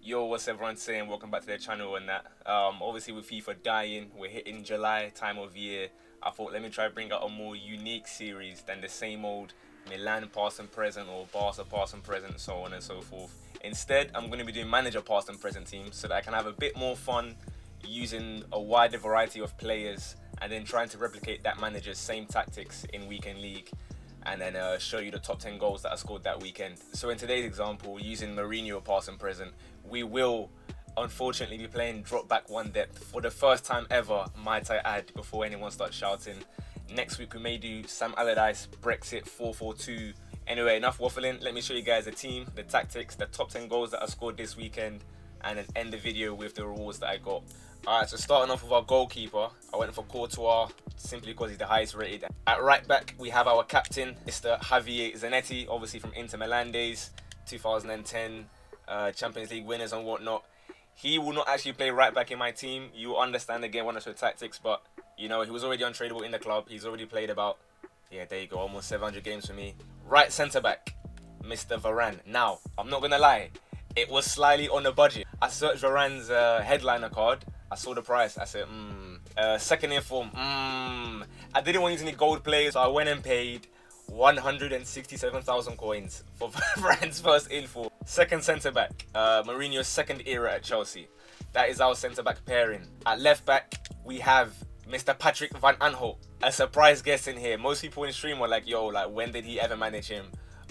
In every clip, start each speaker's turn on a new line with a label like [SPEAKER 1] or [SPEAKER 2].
[SPEAKER 1] Yo, what's everyone saying? Welcome back to the channel and that. Obviously with FIFA dying, we're hitting July time of year. I thought let me try bring out a more unique series than the same old Milan past and present or Barca past and present, so on and so forth. Instead, I'm going to be doing manager past and present teams so that I can have a bit more fun using a wider variety of players and then trying to replicate that manager's same tactics in weekend league, and then show you the top 10 goals that I scored that weekend. So in today's example, using Mourinho past and present, we will unfortunately be playing drop back one depth for the first time ever, might I add, before anyone starts shouting. Next week we may do Sam Allardyce Brexit 4-4-2. Anyway, enough waffling. Let me show you guys the team, the tactics, the top 10 goals that I scored this weekend, and then end the video with the rewards that I got. Alright, so starting off with our goalkeeper, I went for Courtois simply because he's the highest rated. At right back, we have our captain, Mr. Javier Zanetti, obviously from Inter Milan days, 2010 Champions League winners and whatnot. He will not actually play right back in my team. You will understand again one of the tactics, but you know, he was already untradeable in the club. He's already played about, yeah, there you go, almost 700 games for me. Right centre back, Mr. Varane. Now, I'm not gonna lie, it was slightly on the budget. I searched Varane's headliner card. I saw the price. I said, second in form. I didn't want to use any gold players, so I went and paid 167,000 coins for Varane's first in form. Second centre back, Mourinho's second era at Chelsea. That is our centre back pairing. At left back, we have Mr. Patrick Van Aanholt. A surprise guest in here. Most people in stream were like, yo, like when did he ever manage him?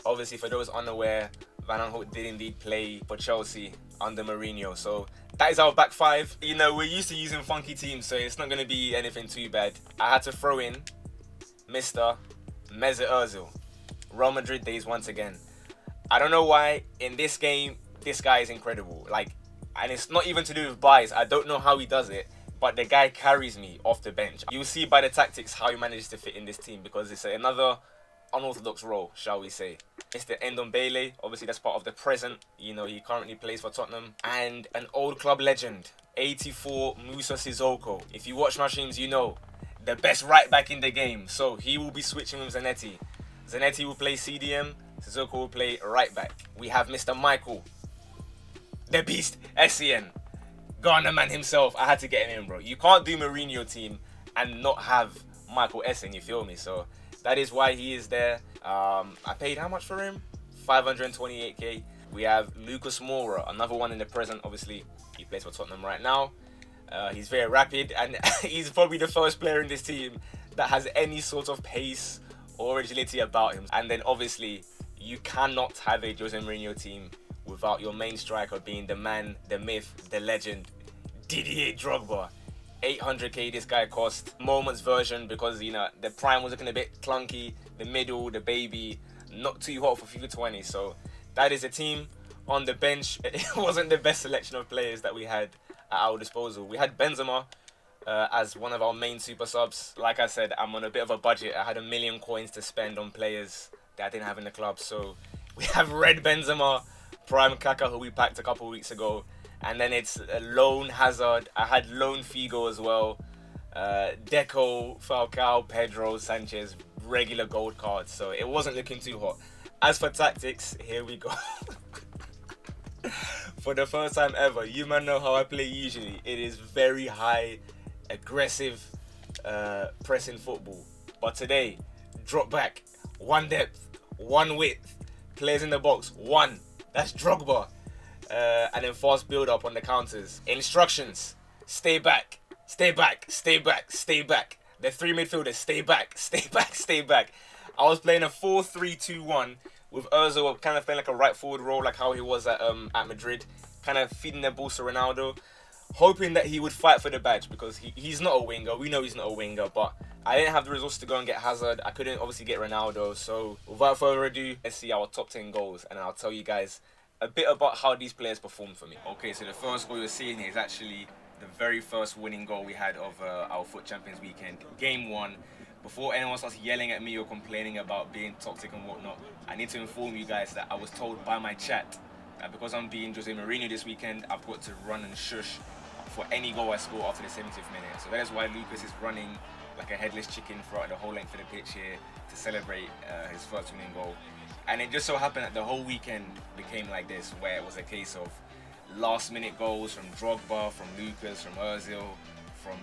[SPEAKER 1] Obviously, for those unaware, Van Aanholt did indeed play for Chelsea under Mourinho. So that is our back five. You know, we're used to using funky teams, so it's not going to be anything too bad. I had to throw in Mr. Mesut Ozil. Real Madrid days once again. I don't know why in this game, this guy is incredible. Like, and it's not even to do with bias. I don't know how he does it, but the guy carries me off the bench. You'll see by the tactics how he manages to fit in this team because it's another unorthodox role, shall we say. Mr. Ndombele, obviously that's part of the present. You know, he currently plays for Tottenham. And an old club legend, 84 Musa Sissoko. If you watch my streams, you know, the best right back in the game. So he will be switching with Zanetti. Zanetti will play CDM, Sissoko will play right back. We have Mr. Michael, the beast, SCN. Ghana man himself. I had to get him in, bro. You can't do Mourinho team and not have Michael Essien, you feel me? So that is why he is there. I paid how much for him? 528k. We have Lucas Moura, another one in the present. Obviously, he plays for Tottenham right now. He's very rapid, and he's probably the first player in this team that has any sort of pace or agility about him. And then obviously, you cannot have a Jose Mourinho team without your main striker being the man, the myth, the legend, Didier Drogba. 800k this guy cost. Moments version because, you know, the prime was looking a bit clunky. The middle, the baby, not too hot for FIFA 20. So that is a team. On the bench, it wasn't the best selection of players that we had at our disposal. We had Benzema as one of our main super subs. Like I said, I'm on a bit of a budget. I had 1 million coins to spend on players that I didn't have in the club. So we have Red Benzema, Prime Kaka, who we packed a couple of weeks ago. And then it's a lone Hazard. I had lone Figo as well. Deco, Falcao, Pedro, Sanchez, regular gold cards. So it wasn't looking too hot. As for tactics, here we go. For the first time ever, you man know how I play usually. It is very high, aggressive, pressing football. But today, drop back, one depth, one width, players in the box, one. That's Drogba. And then fast build up on the counters. Instructions: stay back, stay back, stay back, stay back. The three midfielders, stay back, stay back, stay back. I was playing a 4-3-2-1 with Ozil kind of playing like a right forward role, like how he was at Madrid, kind of feeding the balls to Ronaldo, hoping that he would fight for the badge because he's not a winger. We know he's not a winger, but I didn't have the resources to go and get Hazard. I couldn't obviously get Ronaldo. So without further ado, let's see our top 10 goals, and I'll tell you guys a bit about how these players performed for me. Okay, so the first goal you're seeing here is actually the very first winning goal we had of our FUT Champions weekend, game 1. Before anyone starts yelling at me or complaining about being toxic and whatnot, I need to inform you guys that I was told by my chat that because I'm being Jose Mourinho this weekend, I've got to run and shush for any goal I score after the 70th minute. So that is why Lucas is running like a headless chicken throughout the whole length of the pitch here to celebrate his first winning goal. And it just so happened that the whole weekend became like this, where it was a case of last minute goals from Drogba, from Lucas, from Ozil, from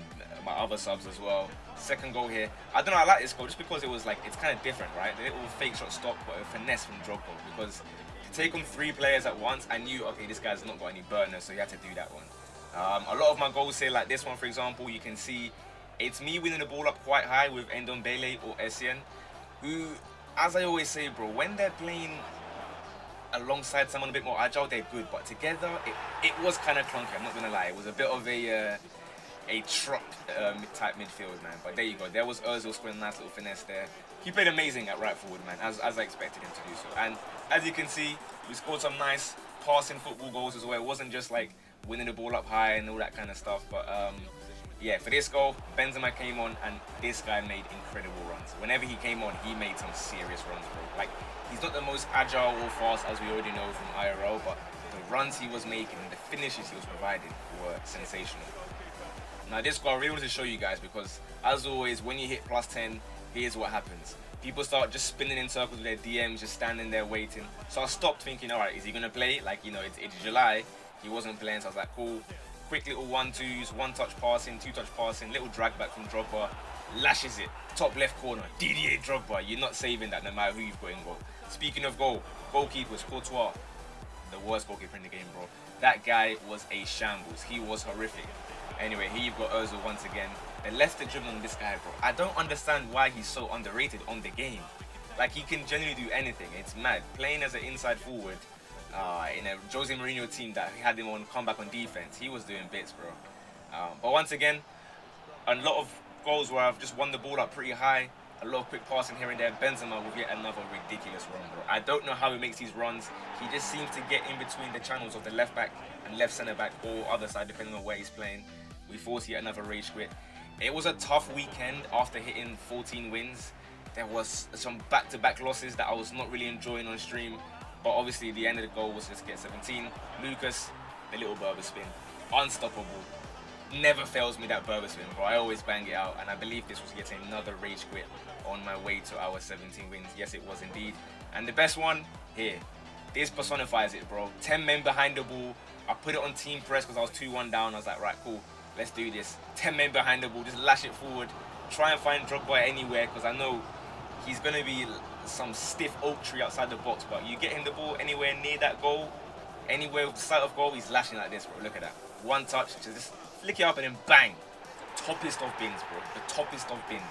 [SPEAKER 1] my other subs as well. Second goal here, I don't know, I like this goal just because it was like, it's kind of different, right? The little fake shot stop, but a finesse from Drogba, because to take on 3 players at once, I knew, okay, this guy's not got any burners, so he had to do that one. A lot of my goals here, like this one for example, you can see it's me winning the ball up quite high with Ndombele or Essien, who, as I always say, bro, when they're playing alongside someone a bit more agile, they're good, but together it was kind of clunky, I'm not gonna lie. It was a bit of a truck type midfield, man. But there you go, there was Ozil scoring a nice little finesse there. He played amazing at right forward, man, as I expected him to do so. And as you can see, we scored some nice passing football goals as well. It wasn't just like winning the ball up high and all that kind of stuff, but yeah, for this goal, Benzema came on and this guy made incredible runs. Whenever he came on, he made some serious runs, bro. Like, he's not the most agile or fast, as we already know from IRL, but the runs he was making and the finishes he was providing were sensational. Now this goal I really wanted to show you guys because, as always, when you hit plus 10, here's what happens. People start just spinning in circles with their DMs, just standing there waiting. So I stopped thinking, alright, is he going to play? Like, you know, it's July, he wasn't playing, so I was like, cool. Quick little 1-2s, 1-touch passing, 2-touch passing, little drag back from Drogba, lashes it, top left corner, Didier Drogba. You're not saving that no matter who you've got in goal. Speaking of goal, goalkeepers, Courtois, the worst goalkeeper in the game, bro. That guy was a shambles. He was horrific. Anyway, here you've got Ozil once again. They left the dribble on this guy, bro. I don't understand why he's so underrated on the game. Like, he can genuinely do anything. It's mad. Playing as an inside forward in a Jose Mourinho team that had him on comeback on defense, he was doing bits, bro. But once again, a lot of goals where I've just won the ball up pretty high. A lot of quick passing here and there. Benzema with yet another ridiculous run, bro. I don't know how he makes these runs. He just seems to get in between the channels of the left back and left centre back or other side, depending on where he's playing. We force yet another rage quit. It was a tough weekend after hitting 14 wins. There was some back-to-back losses that I was not really enjoying on stream. But obviously, the end of the goal was just get 17. Lucas, the little Berber spin. Unstoppable. Never fails me, that Berber spin, bro. I always bang it out. And I believe this was getting another rage quit on my way to our 17 wins. Yes, it was indeed. And the best one, here. This personifies it, bro. 10 men behind the ball. I put it on team press because I was 2-1 down. I was like, right, cool. Let's do this. 10 men behind the ball. Just lash it forward. Try and find Drogba anywhere because I know he's going to be some stiff oak tree outside the box, but you get him the ball anywhere near that goal, anywhere with the sight of goal, he's lashing like this, bro. Look at that. One touch, just flick it up and then bang. Toppest of bins, bro. The toppest of bins.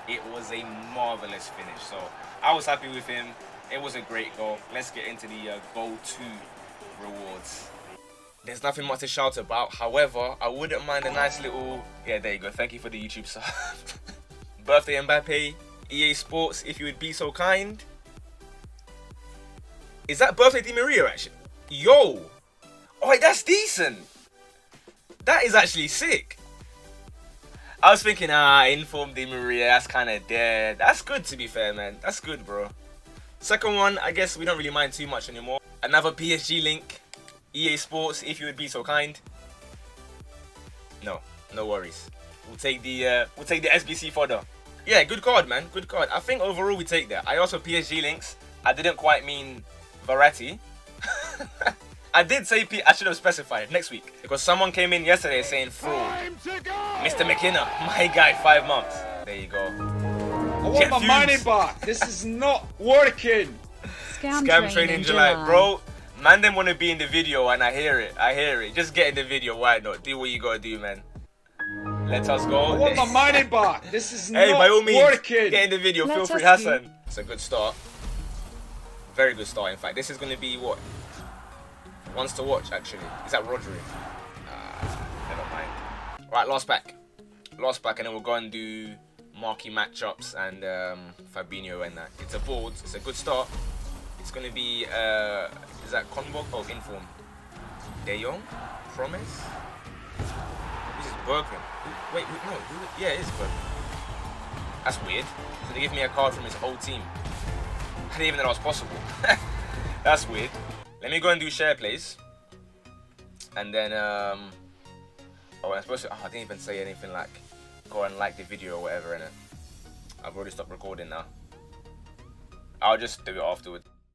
[SPEAKER 1] It was a marvelous finish. So I was happy with him. It was a great goal. Let's get into the go-to rewards. There's nothing much to shout about. However, I wouldn't mind a nice little... Yeah, there you go. Thank you for the YouTube sub. Birthday Mbappe. EA Sports, if you would be so kind. Is that birthday Di Maria actually? Yo! Oh, that's decent. That is actually sick. I was thinking, inform Di Maria, that's kind of dead. That's good, to be fair, man. That's good, bro. Second one, I guess we don't really mind too much anymore. Another PSG link. EA Sports, if you would be so kind. No worries. We'll take the SBC fodder. Yeah, good card, man. Good card. I think overall we take that. I also PSG links. I didn't quite mean Verratti. I did say I should have specified next week because someone came in yesterday saying fraud. Mr. McKenna, my guy, 5 months. There you go.
[SPEAKER 2] I want my money back. This is not working.
[SPEAKER 1] Scam train in July, bro. Man, them want to be in the video, and I hear it. Just get in the video. Why not? Do what you gotta do, man. Let us go.
[SPEAKER 2] I want my money back. This is
[SPEAKER 1] hey,
[SPEAKER 2] not
[SPEAKER 1] by all means,
[SPEAKER 2] working.
[SPEAKER 1] Get in the video. Feel free, Hassan. It's a good start. Very good start, in fact. This is going to be what? Ones to watch, actually. Is that Rodri? Never mind. Right, last pack. Last pack, and then we'll go and do marquee matchups and Fabinho and that. It's a board. It's a good start. It's going to be, is that Convoc or Inform? De Jong? Promise? This is Bergman. Wait, no. Yeah, it is Bergman. That's weird. So they give me a card from his whole team. I didn't even know that was possible. That's weird. Let me go and do share plays. And then, oh, I'm supposed to, I didn't even say anything like, go and like the video or whatever, innit? I've already stopped recording now. I'll just do it afterwards.